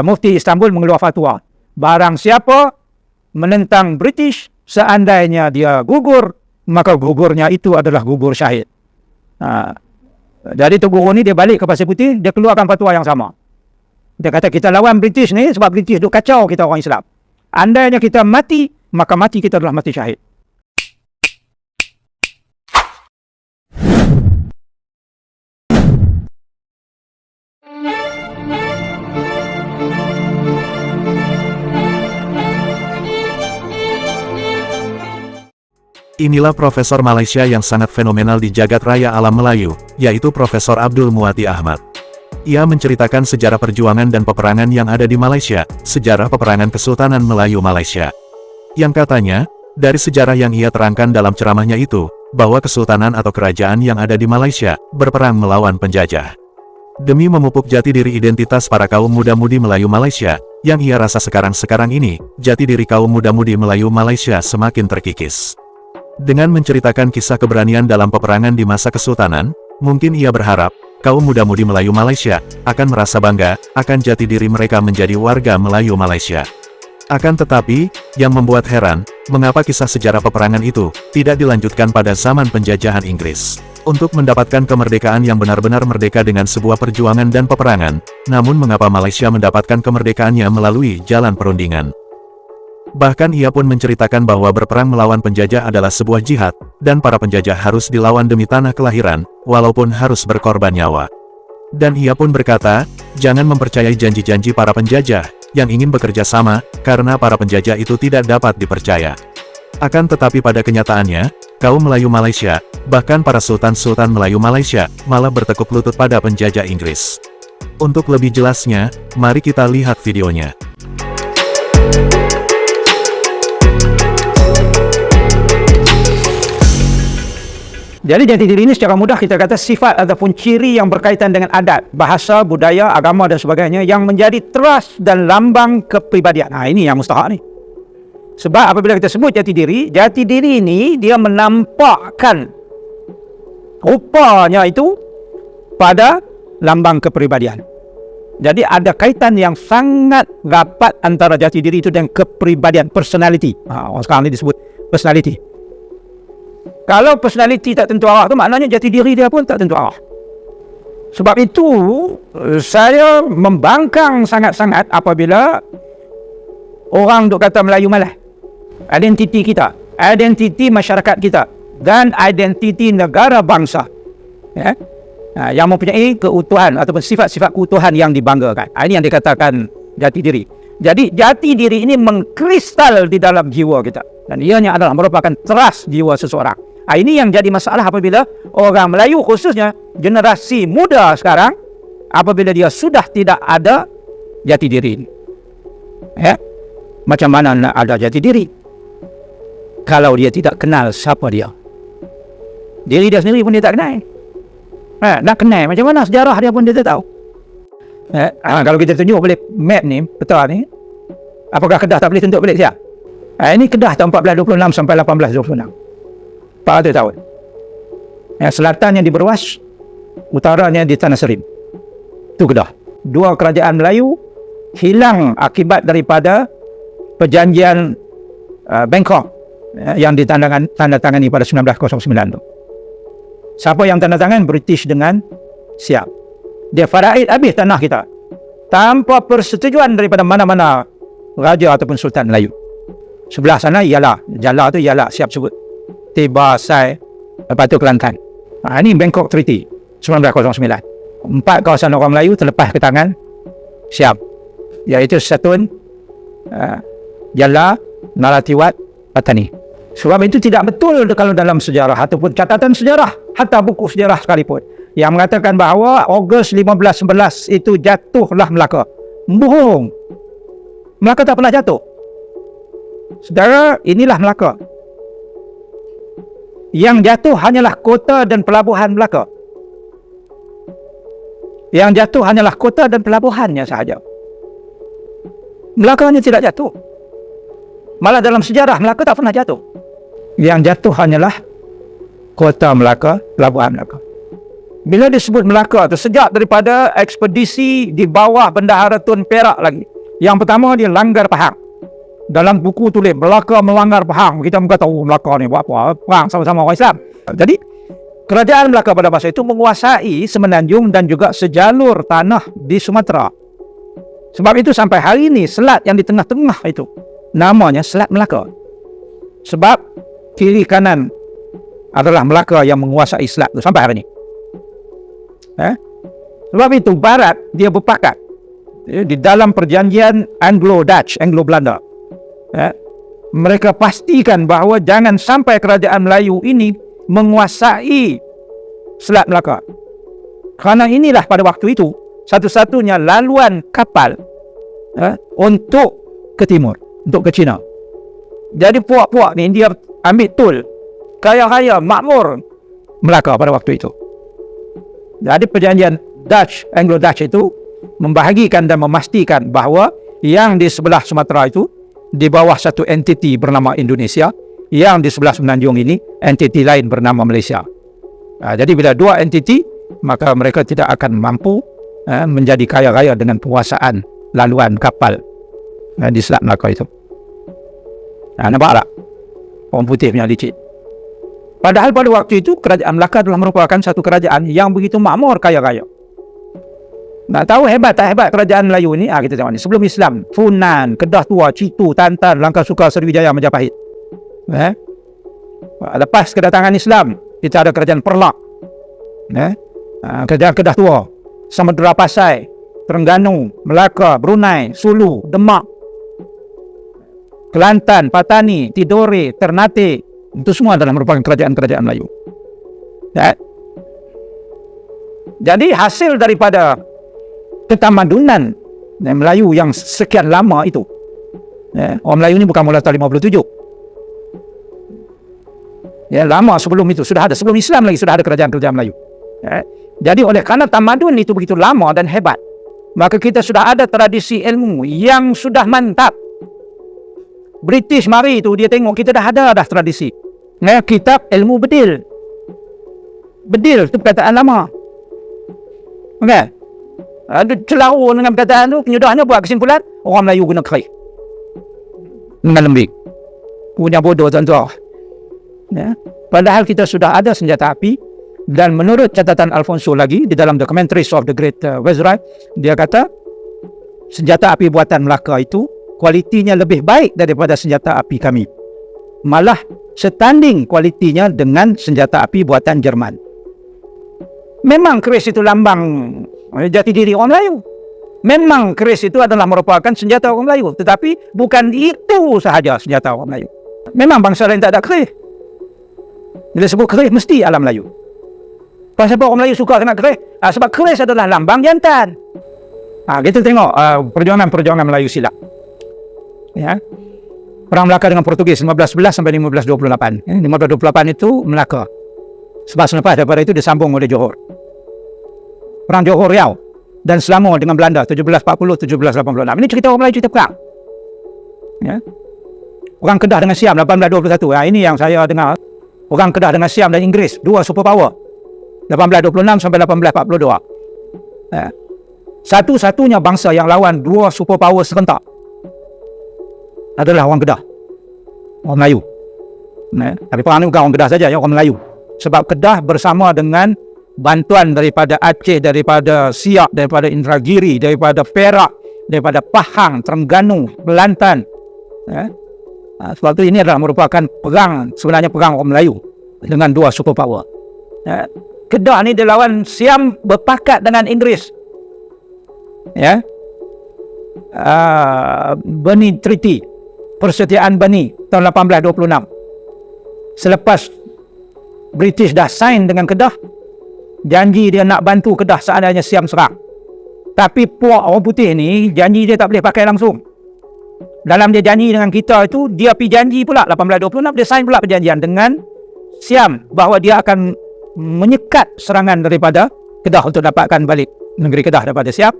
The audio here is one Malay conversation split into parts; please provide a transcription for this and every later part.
Mufti Istanbul mengeluar fatwa. Barang siapa menentang British, seandainya dia gugur, maka gugurnya itu adalah gugur syahid. Jadi Tun Guru ni dia balik ke Pasir Putih, dia keluarkan fatwa yang sama. Dia kata kita lawan British ni sebab British duk kacau kita orang Islam. Andainya kita mati, maka mati kita adalah mati syahid. Inilah Profesor Malaysia yang sangat fenomenal di jagat raya alam Melayu, yaitu Profesor Abdul Muwati Ahmad. Ia menceritakan sejarah perjuangan dan peperangan yang ada di Malaysia, sejarah peperangan Kesultanan Melayu Malaysia. Yang katanya, dari sejarah yang ia terangkan dalam ceramahnya itu, bahwa kesultanan atau kerajaan yang ada di Malaysia, berperang melawan penjajah. Demi memupuk jati diri identitas para kaum muda-mudi Melayu Malaysia, yang ia rasa sekarang ini, jati diri kaum muda-mudi Melayu Malaysia semakin terkikis. Dengan menceritakan kisah keberanian dalam peperangan di masa kesultanan, mungkin ia berharap, kaum muda-mudi Melayu Malaysia, akan merasa bangga, akan jati diri mereka menjadi warga Melayu Malaysia. Akan tetapi, yang membuat heran, mengapa kisah sejarah peperangan itu, tidak dilanjutkan pada zaman penjajahan Inggris. Untuk mendapatkan kemerdekaan yang benar-benar merdeka dengan sebuah perjuangan dan peperangan, namun mengapa Malaysia mendapatkan kemerdekaannya melalui jalan perundingan. Bahkan ia pun menceritakan bahwa berperang melawan penjajah adalah sebuah jihad, dan para penjajah harus dilawan demi tanah kelahiran, walaupun harus berkorban nyawa. Dan ia pun berkata, jangan mempercayai janji-janji para penjajah, yang ingin bekerja sama, karena para penjajah itu tidak dapat dipercaya. Akan tetapi pada kenyataannya, kaum Melayu Malaysia, bahkan para sultan-sultan Melayu Malaysia, malah bertekuk lutut pada penjajah Inggris. Untuk lebih jelasnya, mari kita lihat videonya. Jadi jati diri ini secara mudah kita kata sifat ataupun ciri yang berkaitan dengan adat, bahasa, budaya, agama dan sebagainya yang menjadi teras dan lambang kepribadian. Ini yang mustahak ni. Sebab apabila kita sebut jati diri ini dia menampakkan rupanya itu pada lambang kepribadian. Jadi ada kaitan yang sangat rapat antara jati diri itu dan kepribadian, personality. Orang sekarang ni disebut personality. Kalau personality tak tentu arah tu, maknanya jati diri dia pun tak tentu arah. Sebab itu, saya membangkang sangat-sangat apabila orang duk kata Melayu malah. Identiti kita, identiti masyarakat kita, dan identiti negara bangsa. Ya? Yang mempunyai keutuhan ataupun sifat-sifat keutuhan yang dibanggakan. Ini yang dikatakan jati diri. Jadi, jati diri ini mengkristal di dalam jiwa kita. Dan ianya adalah merupakan teras jiwa seseorang. Ini yang jadi masalah apabila orang Melayu khususnya generasi muda sekarang apabila dia sudah tidak ada jati diri. Macam mana nak ada jati diri kalau dia tidak kenal siapa dia? Diri dia sendiri pun dia tak kenal. Nak kenal macam mana sejarah dia pun dia tak tahu. Kalau kita tunjuk boleh map ni, peta ni, apakah Kedah tak boleh tunjuk balik siap? Ini Kedah tahun 1426 sampai 1826. 400 tahun. Selatannya di Berwas, utaranya di Tanah Serim. Itu Kedah. Dua kerajaan Melayu hilang akibat daripada perjanjian Bangkok yang ditandatangani pada 1909 tu. Siapa yang tanda tangan? British dengan Siap. Dia faraid habis tanah kita tanpa persetujuan daripada mana-mana raja ataupun sultan Melayu. Sebelah sana ialah Jala tu ialah Siap sebut Tiba, Sai, lepas tu Kelantan. Ini Bangkok Treaty 1909. 4 kawasan orang Melayu terlepas ke tangan Siap, iaitu Satun, Jala, Naratiwat, Patani. Sebab itu tidak betul kalau dalam sejarah ataupun catatan sejarah, hatta buku sejarah sekalipun, yang mengatakan bahawa Ogos 1511 itu jatuhlah Melaka. Bohong. Melaka tak pernah jatuh. Saudara, inilah Melaka. Yang jatuh hanyalah kota dan pelabuhan Melaka. Yang jatuh hanyalah kota dan pelabuhannya sahaja. Melaka hanya tidak jatuh. Malah dalam sejarah Melaka tak pernah jatuh. Yang jatuh hanyalah kota Melaka, pelabuhan Melaka. Bila disebut Melaka tu, sejak daripada ekspedisi di bawah Bendahara Tun Perak lagi. Yang pertama dia langgar Pahang. Dalam buku tulis Melaka melanggar Pahang. Kita mungkin tahu Melaka ni buat apa, perang sama-sama orang Islam. Jadi kerajaan Melaka pada masa itu menguasai Semenanjung dan juga sejalur tanah di Sumatera. Sebab itu sampai hari ini selat yang di tengah-tengah itu namanya Selat Melaka. Sebab kiri kanan adalah Melaka yang menguasai selat itu sampai hari ini. Sebab itu Barat dia berpakat di dalam perjanjian Anglo-Dutch, Anglo-Belanda. Mereka pastikan bahawa jangan sampai kerajaan Melayu ini menguasai Selat Melaka. Kerana inilah pada waktu itu satu-satunya laluan kapal untuk ke timur, untuk ke China. Jadi puak-puak ni dia ambil tol, kaya-kaya, makmur Melaka pada waktu itu. Jadi perjanjian Dutch, Anglo-Dutch itu membahagikan dan memastikan bahawa yang di sebelah Sumatera itu di bawah satu entiti bernama Indonesia, yang di sebelah Semenanjung ini entiti lain bernama Malaysia. Jadi bila dua entiti, maka mereka tidak akan mampu menjadi kaya-kaya dengan penguasaan laluan kapal di Selat Melaka itu. Nampak tak? Orang putih punya licik. Padahal pada waktu itu kerajaan Melaka adalah merupakan satu kerajaan yang begitu makmur, kaya-kaya. Nak tahu hebat tak hebat kerajaan Melayu ni? Kita tengok ni. Sebelum Islam, Funan, Kedah Tua, Citu, Tantan, Langkah Sukar, Sriwijaya, Majapahit. Lepas kedatangan Islam, kita ada kerajaan Perlak, kerajaan Kedah Tua, Samudra Pasai, Terengganu, Melaka, Brunei, Sulu, Demak, Kelantan, Patani, Tidore, Ternate. Itu semua adalah merupakan kerajaan-kerajaan Melayu. Jadi hasil daripada ketamadunan Melayu yang sekian lama itu, orang Melayu ni bukan mula tahun 57. Lama sebelum itu sudah ada, sebelum Islam lagi sudah ada kerajaan-kerajaan Melayu. Jadi oleh kerana tamadun itu begitu lama dan hebat, maka kita sudah ada tradisi ilmu yang sudah mantap. British mari tu dia tengok kita dah ada tradisi. Kitab ilmu bedil. Bedil tu perkataan lama. Okey. Ada celaru dengan perkataan tu, penyudahnya buat kesimpulan orang Melayu guna kerih dengan lembik. Punya bodoh tuan-tuan. Padahal kita sudah ada senjata api, dan menurut catatan Alfonso lagi di dalam Documentaries of the Great Viceroy, dia kata senjata api buatan Melaka itu kualitinya lebih baik daripada senjata api kami. Malah setanding kualitinya dengan senjata api buatan Jerman. Memang keris itu lambang jati diri orang Melayu. Memang keris itu adalah merupakan senjata orang Melayu. Tetapi bukan itu sahaja senjata orang Melayu. Memang bangsa lain tak ada keris. Bila sebut keris mesti alam Melayu. Kenapa orang Melayu suka dengan keris? Sebab keris adalah lambang jantan. Kita tengok perjuangan Melayu silat. Perang Melaka dengan Portugis 1511 sampai 1528. 1528 itu Melaka. Sebab selepas daripada itu disambung oleh Johor. Perang Johor Riau dan Selangor dengan Belanda 1740-1786. Ini cerita orang Melayu, cerita perang. Orang Kedah dengan Siam 1821. Ini yang saya dengar. Orang Kedah dengan Siam dan Inggeris, dua superpower. 1826 sampai 1842. Satu-satunya bangsa yang lawan dua superpower serentak adalah orang Kedah, orang Melayu. Tapi perang ini bukan orang Kedah saja, orang Melayu. Sebab Kedah bersama dengan bantuan daripada Aceh, daripada Siak, daripada Indragiri, daripada Perak, daripada Pahang, Terengganu, Kelantan. Sebab itu ini adalah merupakan perang, sebenarnya perang orang Melayu dengan dua superpower. Kedah ni dia lawan Siam berpakat dengan Inggeris. Bani Treaty, Persetiaan Bani tahun 1826. Selepas British dah sign dengan Kedah, janji dia nak bantu Kedah seandainya Siam serang. Tapi puak orang putih ni janji dia tak boleh pakai langsung. Dalam dia janji dengan kita itu, dia pergi janji pula 1826, dia sign pula perjanjian dengan Siam bahawa dia akan menyekat serangan daripada Kedah untuk dapatkan balik negeri Kedah daripada Siam,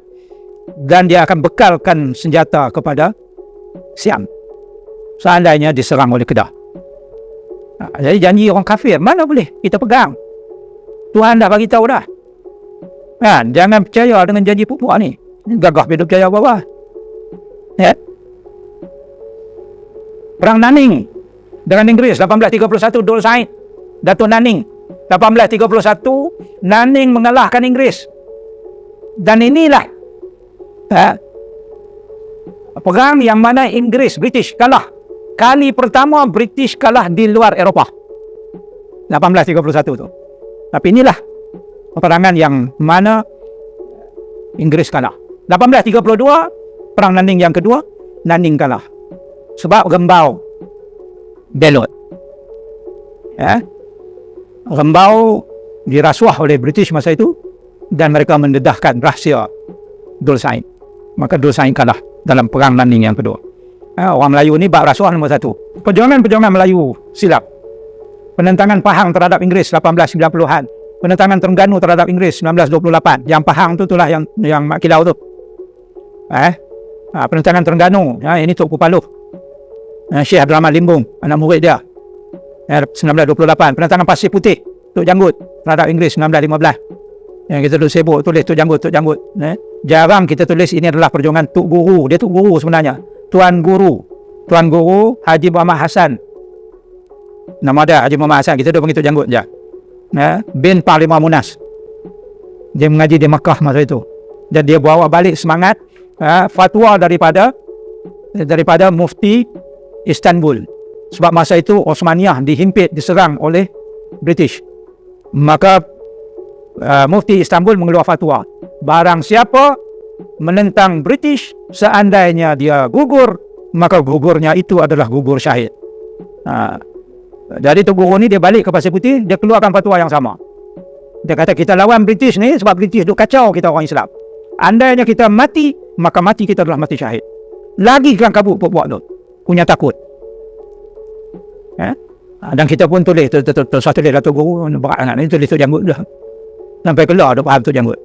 dan dia akan bekalkan senjata kepada Siam seandainya diserang oleh Kedah. Jadi janji orang kafir mana boleh kita pegang. Tuhan dah bagi tahu dah. Kan, jangan percaya dengan janji pupuk ni. Gagah bila percaya bawah. Ya. Perang Nanning dengan Inggeris 1831, Dol Said, Datuk Nanning. 1831 Nanning mengalahkan Inggeris. Dan inilah perang yang mana Inggeris, British kalah. Kali pertama British kalah di luar Eropah. 1831 tu. Tapi inilah peperangan yang mana Inggeris kalah. 1832 perang Nanning yang kedua, Nanning kalah. Sebab Rembau belot. Rembau dirasuah oleh British masa itu dan mereka mendedahkan rahsia Dol Said. Maka Dol Said kalah dalam perang Nanning yang kedua. Orang Melayu ni bab rasuah nombor satu. Perjuangan Melayu silap. Penentangan Pahang terhadap Inggeris 1890-an. Penentangan Terengganu terhadap Inggeris 1928. Yang Pahang tu itulah yang Mak Kilau tu. Penentangan Terengganu, ini Tok Pupaluh. Syekh Abdul Rahman Limbung, anak murid dia. 1928. Penentangan Pasir Putih, Tok Janggut terhadap Inggeris 1915. Yang kita dulu sibuk tulis Tok Janggut. Jarang kita tulis ini adalah perjuangan Tok Guru. Dia Tok Guru sebenarnya. Tuan Guru Haji Muhammad Hassan. Nama dia Haji Muhammad Hassan. Kita dah panggil Tok Janggut je. Bin Parlimen Munas. Dia mengaji di Makkah masa itu. Dan dia bawa balik semangat fatwa daripada Mufti Istanbul. Sebab masa itu Osmaniyah dihimpit, diserang oleh British. Maka Mufti Istanbul mengeluarkan fatwa, barang siapa menentang British, seandainya dia gugur, maka gugurnya itu adalah gugur syahid. Jadi Tok Guru ni dia balik ke Pasir Putih, dia keluarkan fatwa yang sama. Dia kata kita lawan British ni sebab British duk kacau kita orang Islam. Andainya kita mati, maka mati kita adalah mati syahid. Lagi kelang kabut buat tu, punya takut. Dan kita pun tulis satu tulis Tok Guru berat sangat ni, tulis Tok Janggut dah. Sampai keluar dah faham Tok Janggut.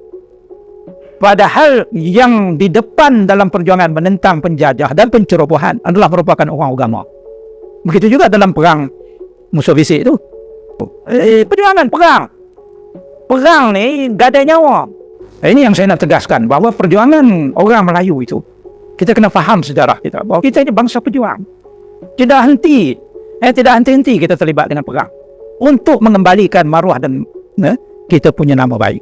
Padahal yang di depan dalam perjuangan menentang penjajah dan pencerobohan adalah merupakan orang agama. Begitu juga dalam perang musuh fisik tu. Perjuangan perang ni gadai nyawa. Ini yang saya nak tegaskan, bahawa perjuangan orang Melayu itu, kita kena faham sejarah kita, bahawa kita ini bangsa pejuang. Tidak henti-henti kita terlibat dengan perang untuk mengembalikan maruah dan kita punya nama baik.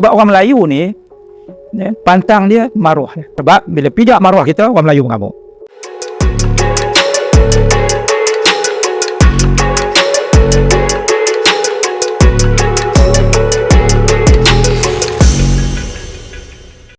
Sebab orang Melayu ni pantang dia maruah. Sebab bila pijak maruah kita, orang Melayu mengamuk.